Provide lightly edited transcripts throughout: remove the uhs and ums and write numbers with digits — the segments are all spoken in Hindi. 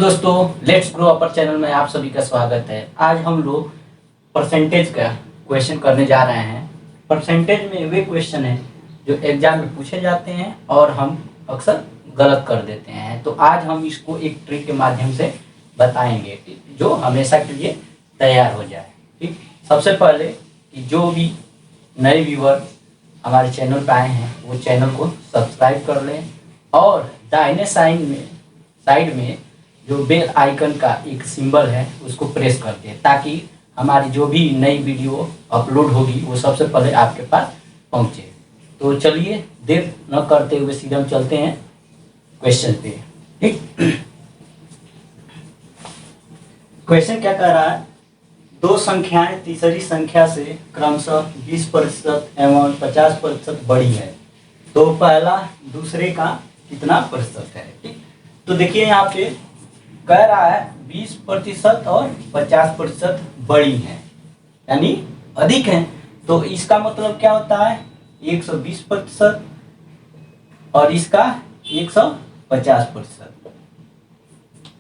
दोस्तों, लेट्स ग्रो अपर चैनल में आप सभी का स्वागत है। आज हम लोग परसेंटेज का क्वेश्चन करने जा रहे हैं। परसेंटेज में वे क्वेश्चन हैं जो एग्जाम में पूछे जाते हैं और हम अक्सर गलत कर देते हैं। तो आज हम इसको एक ट्रिक के माध्यम से बताएंगे जो हमेशा के लिए तैयार हो जाए। ठीक, सबसे पहले कि जो भी नए व्यूअर हमारे चैनल पर आए हैं वो चैनल को सब्सक्राइब कर लें और दाहिने साइड में जो बेल आइकन का एक सिंबल है उसको प्रेस कर दें ताकि हमारी जो भी नई वीडियो अपलोड होगी वो सबसे पहले आपके पास पहुंचे। तो चलिए देर न करते हुए सीधे हम चलते हैं क्वेश्चन पे। ठीक, क्वेश्चन क्या कह रहा है? दो संख्याएं तीसरी संख्या से क्रमशः 20% एवं 50% बड़ी है, तो पहला दूसरे का कितना प्रतिशत है? ठीक, तो देखिए यहाँ पे कह रहा है 20% और 50% बड़ी है यानी अधिक है। तो इसका मतलब क्या होता है? 120% और इसका 150%।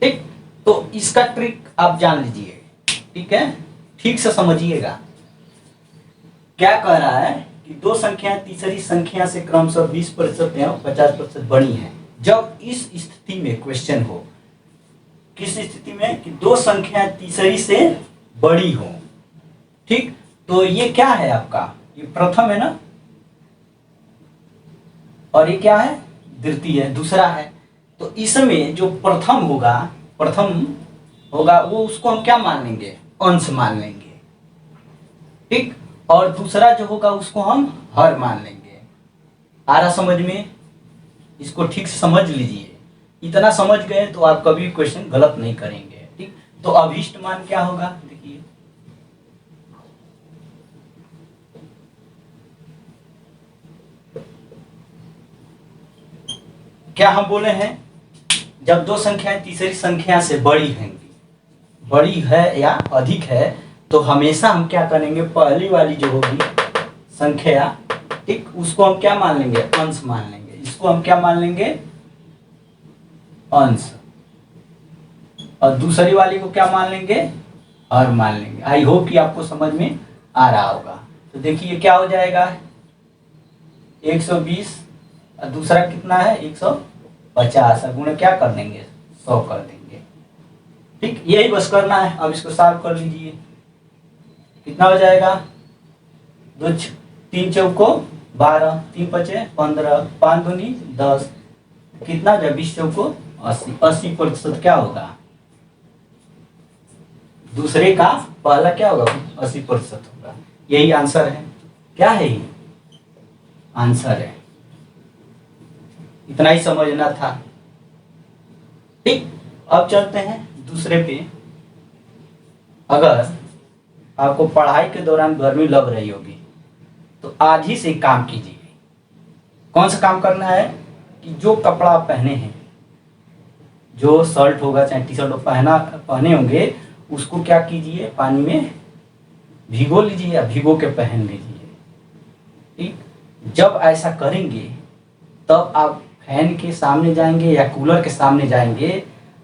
ठीक, तो इसका ट्रिक आप जान लीजिए। ठीक है, ठीक से समझिएगा। क्या कह रहा है कि दो संख्याएं तीसरी संख्या से क्रमशः 20% एवं 50% बड़ी हैं। जब इस स्थिति में क्वेश्चन हो, किस स्थिति में? कि दो संख्या तीसरी से बड़ी हो। ठीक, तो ये क्या है आपका? ये प्रथम है ना, और ये क्या है? द्वितीय है, दूसरा है। तो इसमें जो प्रथम होगा वो उसको हम क्या मान लेंगे? अंश मान लेंगे। ठीक, और दूसरा जो होगा उसको हम हर मान लेंगे। आ रहा समझ में? इसको ठीक से समझ लीजिए। इतना समझ गए तो आप कभी क्वेश्चन गलत नहीं करेंगे। ठीक, तो अभीष्ट मान क्या होगा? देखिए, क्या हम बोले हैं? जब दो संख्याएं तीसरी संख्या से बड़ी है या अधिक है, तो हमेशा हम क्या करेंगे? पहली वाली जो होगी संख्या, ठीक, उसको हम क्या मान लेंगे? अंश मान लेंगे। इसको हम क्या मान लेंगे? अंश। और दूसरी वाली को क्या मान लेंगे? हर मान लेंगे। आई होप कि आपको समझ में आ रहा होगा। तो देखिए क्या हो जाएगा? 120 और दूसरा कितना है? 150। गुणे क्या कर देंगे? 100 कर देंगे। ठीक, यही बस करना है। अब इसको सॉल्व कर लीजिए। कितना हो जाएगा? 3 चौको 12, 3 पचे 15, 5 दूनी 10, कितना? जब 20 चौको 80। 80% क्या होगा? दूसरे का पहला क्या होगा? 80% होगा। यही आंसर है। क्या है ये? आंसर है। इतना ही समझना था। ठीक, अब चलते हैं दूसरे पे। अगर आपको पढ़ाई के दौरान गर्मी लग रही होगी तो आज ही से काम कीजिए। कौन सा काम करना है? कि जो कपड़ा आप पहने हैं, जो शर्ट होगा चाहे टी शर्ट पहने होंगे, उसको क्या कीजिए? पानी में भिगो लीजिए या भिगो के पहन लीजिए। ठीक, जब ऐसा करेंगे तब आप फैन के सामने जाएंगे या कूलर के सामने जाएंगे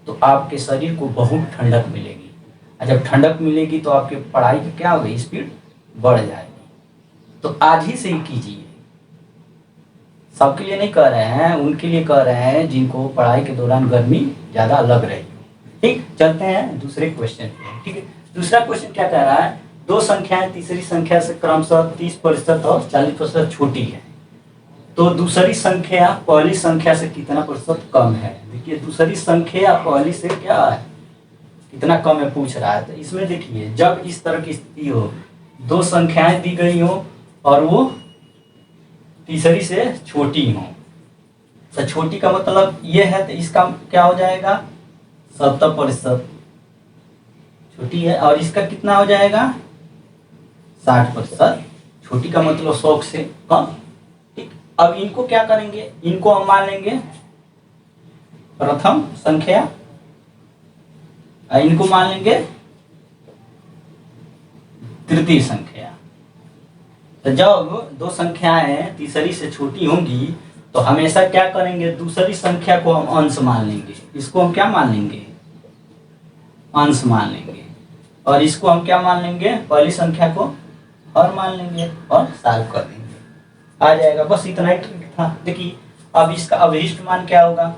तो आपके शरीर को बहुत ठंडक मिलेगी। और जब ठंडक मिलेगी तो आपके पढ़ाई की क्या होगी? स्पीड बढ़ जाएगी। तो आज ही से ही कीजिए। सबके लिए नहीं कह रहे हैं, उनके लिए कह रहे हैं जिनको पढ़ाई के दौरान गर्मी ज़्यादा लग रही हो। ठीक, चलते हैं दूसरे क्वेश्चन पे। ठीक है, दूसरा क्वेश्चन क्या कह रहा है? दो संख्याएं तीसरी संख्या से क्रमशः 30% और 40% छोटी है, तो दूसरी संख्या पहली संख्या से कितना प्रतिशत कम है? देखिए, दूसरी संख्या पहली से क्या है? कितना कम है पूछ रहा है। तो इसमें देखिए, जब इस तरह की स्थिति हो, दो संख्याएं दी गई हो और वो तीसरी से छोटी हो, तो छोटी का मतलब ये है, तो इसका क्या हो जाएगा? 70% छोटी है। और इसका कितना हो जाएगा? 60%। छोटी का मतलब 100 से कम। ठीक, अब इनको क्या करेंगे? इनको हम मान लेंगे प्रथम संख्या, इनको मान लेंगे तृतीय संख्या। तो जब दो संख्याएं तीसरी से छोटी होंगी तो हमेशा क्या करेंगे? दूसरी संख्या को हम अंश मान लेंगे। इसको हम क्या मान लेंगे? अंश मान लेंगे और इसको हम क्या मान लेंगे, पहली संख्या को हर मान लेंगे और सॉल्व कर देंगे, आ जाएगा। बस इतना ही ट्रिक था। देखिए अब इसका अवशिष्ट मान क्या होगा,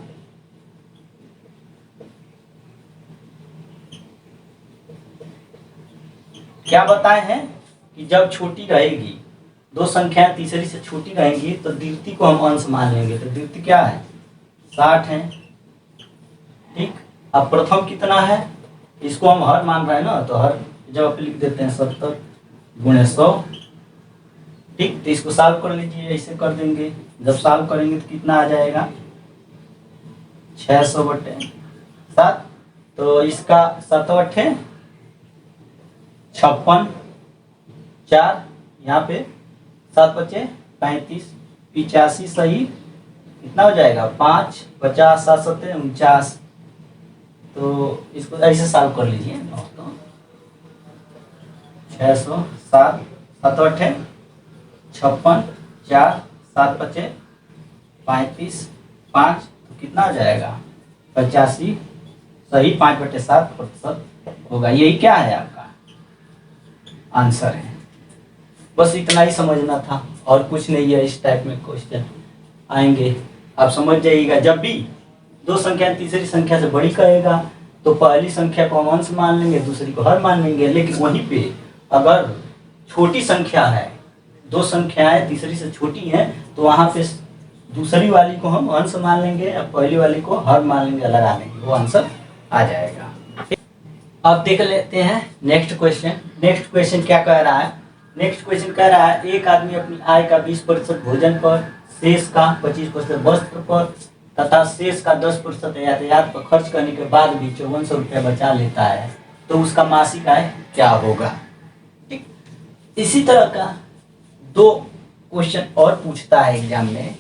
क्या बताए हैं कि जब छोटी रहेगी, दो संख्याएं तीसरी से छोटी रहेंगी तो द्वितीय को हम अंश मान लेंगे। तो द्वितीय क्या है, 60 है, ठीक। अब प्रथम कितना है, इसको हम हर मान रहे हैं ना, तो हर जब आप लिख देते हैं 70 गुणे 100, ठीक। तो इसको सॉल्व कर लीजिए, ऐसे कर देंगे। जब सॉल्व करेंगे तो कितना आ जाएगा, 600/7। तो इसका 7/8 56, 4 यहाँ पे 7×5 35, 85 सही कितना हो जाएगा, 5 50 7 7 49। तो इसको ऐसे सॉल्व कर लीजिए दोस्तों, 600 7 7/8 56, 4 7×5 35 5, तो कितना हो जाएगा 85 सही, 5/7% होगा। यही क्या है आपका आंसर है। बस इतना ही समझना था और कुछ नहीं है। इस टाइप में क्वेश्चन आएंगे, आप समझ जाइएगा। जब भी दो संख्या तीसरी संख्या से बड़ी कहेगा तो पहली संख्या को हम अंश मान लेंगे, दूसरी को हर मान लेंगे। लेकिन वहीं पे अगर छोटी संख्या है, दो संख्याएं तीसरी से छोटी हैं, तो वहां पे दूसरी वाली को हम अंश मान लेंगे और पहली वाली को हर मान लेंगे, लगा लेंगे, वो आंसर आ जाएगा। अब देख लेते हैं नेक्स्ट क्वेश्चन। नेक्स्ट क्वेश्चन क्या कह रहा है, नेक्स्ट क्वेश्चन कह रहा है एक आदमी अपनी आय का 20% भोजन पर, शेष का 25% वस्त्र पर तथा शेष का 10% यातायात पर खर्च करने के बाद भी 5400 रुपया बचा लेता है, तो उसका मासिक आय क्या होगा। ठीक, इसी तरह का दो क्वेश्चन और पूछता है एग्जाम में,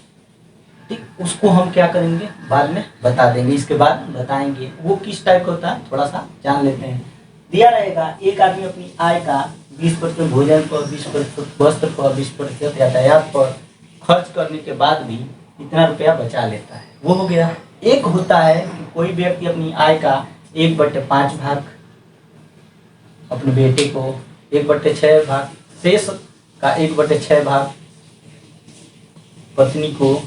ठीक। उसको हम क्या करेंगे बाद में बता देंगे, इसके बाद बताएंगे वो किस टाइप का होता है, थोड़ा सा जान लेते हैं। दिया रहेगा एक आदमी अपनी आय का 20% भोजन पर, 20% वस्त्र पर, 20% यातायात पर खर्च करने के बाद भी इतना रुपया बचा लेता है, वो हो गया। एक होता है कि कोई व्यक्ति अपनी आय का 1/5 भाग अपने बेटे को, 1/6 भाग, शेष का 1/6 भाग पत्नी को,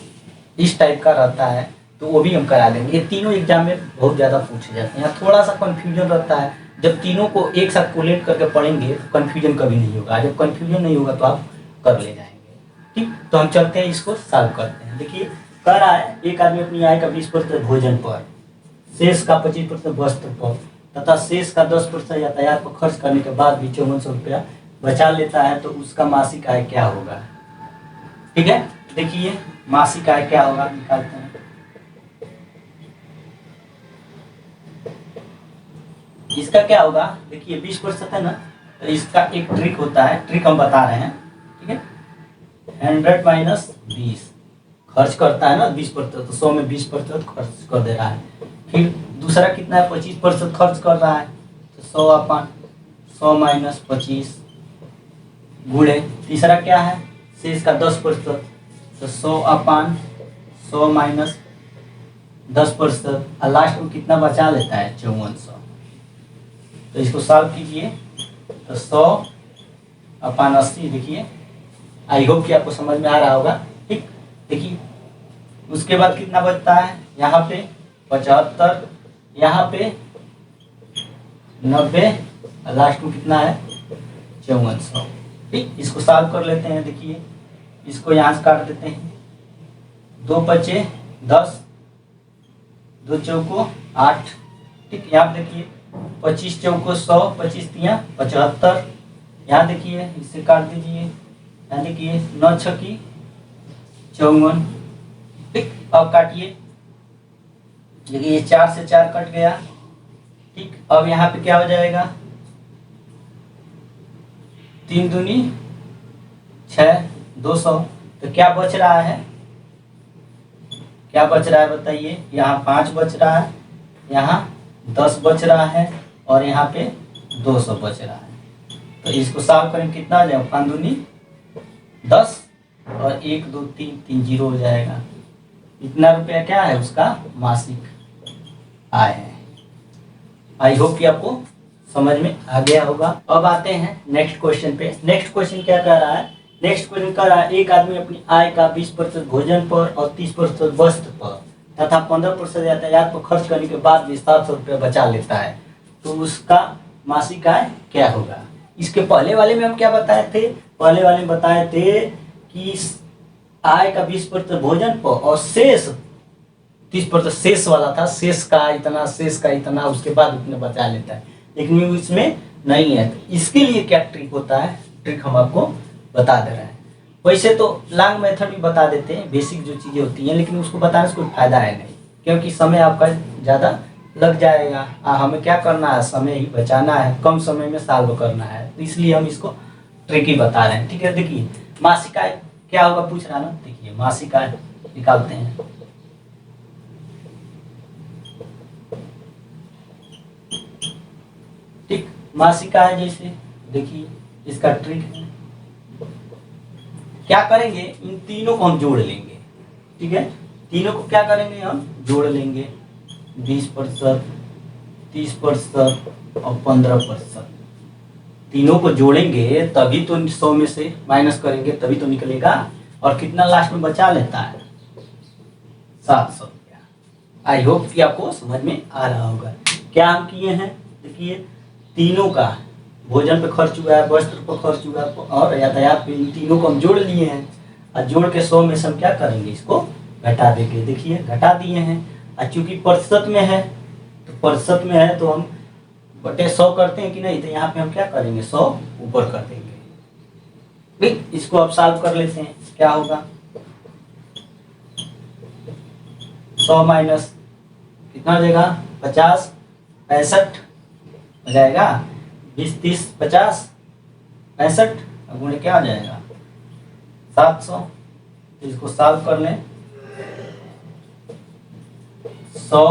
इस टाइप का रहता है, तो वो भी हम करा देंगे। ये तीनों एग्जाम में बहुत ज़्यादा पूछे जाते हैं। थोड़ा सा कन्फ्यूजन रहता है, जब तीनों को एक साथ कोलेट करके पढ़ेंगे तो कन्फ्यूजन कभी नहीं होगा। जब कन्फ्यूजन नहीं होगा तो आप कर ले जाएंगे, ठीक। तो हम चलते हैं, इसको सॉल्व करते हैं। देखिए कह रहा है एक आदमी अपनी आय का 20% भोजन पर, शेष का 25% वस्त्र पर तथा शेष का 10% यातायात पर खर्च करने के बाद भी 5400 रुपया बचा लेता है, तो उसका मासिक आय क्या होगा। ठीक है, देखिए मासिक आय क्या होगा निकालते हैं। इसका क्या होगा, देखिए 20% है ना, तो इसका एक ट्रिक होता है, ट्रिक हम बता रहे हैं, ठीक है। 100 - 20 खर्च करता है ना 20%, तो 100 में 20% खर्च कर दे रहा है। फिर दूसरा कितना है, 25% खर्च कर रहा है, तो 100/100 - 25 गुणे, तीसरा क्या है शेष का 10%, तो 100/100 - 10%, और लास्ट में कितना बचा लेता है 5400। तो इसको सॉल्व कीजिए, तो 100/80, देखिए आई होप कि आपको समझ में आ रहा होगा, ठीक। देखिए उसके बाद कितना बचता है, यहाँ पे 75, यहाँ पे 90, और लास्ट में कितना है 5400, ठीक। इसको सॉल्व कर लेते हैं। देखिए इसको यहाँ से काट देते हैं, 2 बचे 10, 2 चौको 8, ठीक। यहाँ पे देखिए 25 चौको 100, 25 तिया 75, यहाँ देखिए इसे काट दीजिए, यहाँ देखिए 9 छकी 54, ठीक। अब काटिए, देखिए 4 से 4 कट गया, ठीक। अब यहाँ पे क्या हो जाएगा, 3 दूनी 6, 200, तो क्या बच रहा है, क्या बच रहा है बताइए। यहाँ 5 बच रहा है, यहाँ 10 बच रहा है, और यहाँ पे 200 बच रहा है। तो इसको सॉल्व करें कितना आ जाएगा, 5 दूनी 10, और 1 2 3 3 0 हो जाएगा। इतना रुपया क्या है उसका मासिक आय है। आई होप कि आपको समझ में आ गया होगा। अब आते हैं नेक्स्ट क्वेश्चन पे। नेक्स्ट क्वेश्चन क्या कह रहा है? नेक्स्ट क्वेश्चन कह रहा है एक आदमी अपनी आय का 20% भोजन पर और 30% वस्त्र पर तथा 15% यातायात पर खर्च करने के बाद भी 700 रुपये बचा लेता है, तो उसका मासिक आय क्या होगा? इसके पहले वाले में हम क्या बताए थे? पहले वाले में बताए थे कि आय का 20% भोजन पर और शेष 30% शेष वाला था, शेष का इतना, उसके बाद उतना बचा लेता है, लेकिन इसमें नहीं है। तो इसके लिए क्या ट्रिक होता है, ट्रिक हम आपको बता दे रहे हैं। वैसे तो लॉन्ग मेथड भी बता देते हैं, बेसिक जो चीज़ें होती हैं, लेकिन उसको बताने से कोई फायदा है नहीं, क्योंकि समय आपका ज़्यादा लग जाएगा। हमें क्या करना है, समय ही बचाना है, कम समय में सॉल्व करना है, तो इसलिए हम इसको ट्रिक ही बता रहे हैं। ठीक है, देखिए मासिक आय क्या होगा पूछ रहा ना। देखिए मासिक आय निकालते हैं। ठीक, मासिक आय जैसे देखिए इसका ट्रिक है, क्या करेंगे, इन तीनों को हम जोड़ लेंगे। ठीक है, तीनों को क्या करेंगे, हम जोड़ लेंगे। 20%, 30% और 15%, तीनों को जोड़ेंगे तभी तो 100 में से माइनस करेंगे तभी तो निकलेगा। और कितना लास्ट में बचा लेता है? 700 रुपया। आई होप कि आपको समझ में आ रहा होगा। क्या हम किए हैं, देखिए तीनों का भोजन पे खर्च हुआ है, वस्त्र पर खर्च हुआ है और यातायात पे, इन तीनों को हम जोड़ लिए हैं। और जोड़ के 100 में से हम क्या करेंगे, इसको घटा देंगे। देखिए घटा दिए हैं, और चूंकि प्रतिशत में है तो प्रतिशत में है तो हम बटे 100 करते हैं कि नहीं, तो यहाँ पे हम क्या करेंगे, 100 ऊपर कर देंगे। ठीक, इसको अब सॉल्व कर लेते हैं। क्या होगा, 100 माइनस कितना हो जाएगा, 50, 65 हो जाएगा। 20, 30, 50, 65 गुणे क्या हो जाएगा, 700। तो इसको सॉल्व कर लें। 100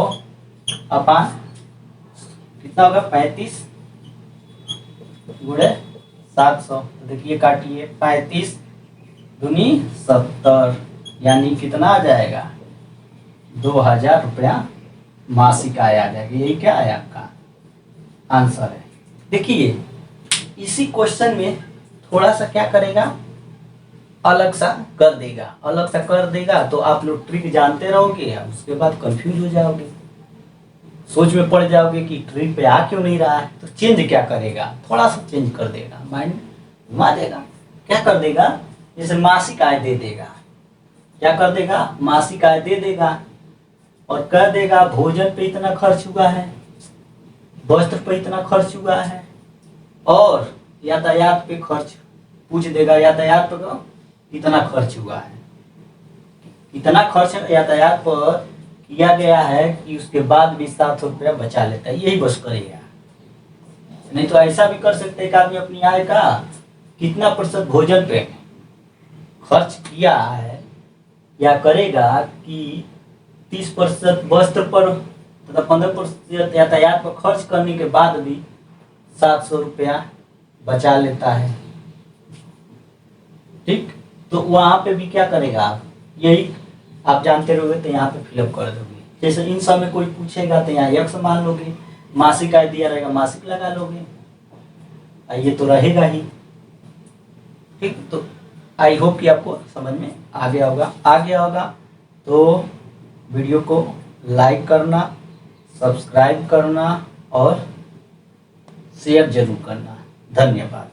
अपान कितना होगा, 35 गुणे 700। तो देखिए काटिए, 35 दूनी 70, यानी कितना आ जाएगा, 2000 रुपया मासिक आय आ जाएगी। यही क्या है आपका आंसर है। देखिए इसी क्वेश्चन में थोड़ा सा क्या करेगा, अलग सा कर देगा, अलग सा कर देगा। तो आप लोग ट्रिक जानते रहोगे, उसके बाद कंफ्यूज हो जाओगे, सोच में पड़ जाओगे कि ट्रिक पे आ क्यों नहीं रहा है। तो चेंज क्या करेगा, थोड़ा सा चेंज कर देगा, माइंड घुमा देगा। क्या कर देगा, जैसे मासिक आय दे देगा, क्या कर देगा, मासिक आय दे देगा और कह देगा भोजन पे इतना खर्च हुआ है, वस्त्र पे इतना खर्च हुआ है और यातायात पे खर्च पूछ देगा, यातायात पर इतना खर्च हुआ है, इतना खर्च यातायात पर किया गया है कि उसके बाद भी 700 रुपया बचा लेता है। यही बस करेगा। नहीं तो ऐसा भी कर सकते हैं कि आदमी अपनी आय का कितना प्रतिशत भोजन पे खर्च किया है, या करेगा कि 30% वस्त्र पर तथा 15% यातायात पर खर्च करने के बाद भी 700 रुपया बचा लेता है। ठीक, तो वहां पे भी क्या करेगा आप, यही आप जानते रहोगे तो यहाँ पे फिलअप कर दोगे। जैसे इन सब में कोई पूछेगा तो यहाँ यक्स मान लोगे, मासिक आय दिया रहेगा मासिक लगा लोगे, ये तो रहेगा ही। ठीक, तो आई होप कि आपको समझ में आ गया होगा। तो वीडियो को लाइक करना, सब्सक्राइब करना और शेयर जरूर करना। धन्यवाद।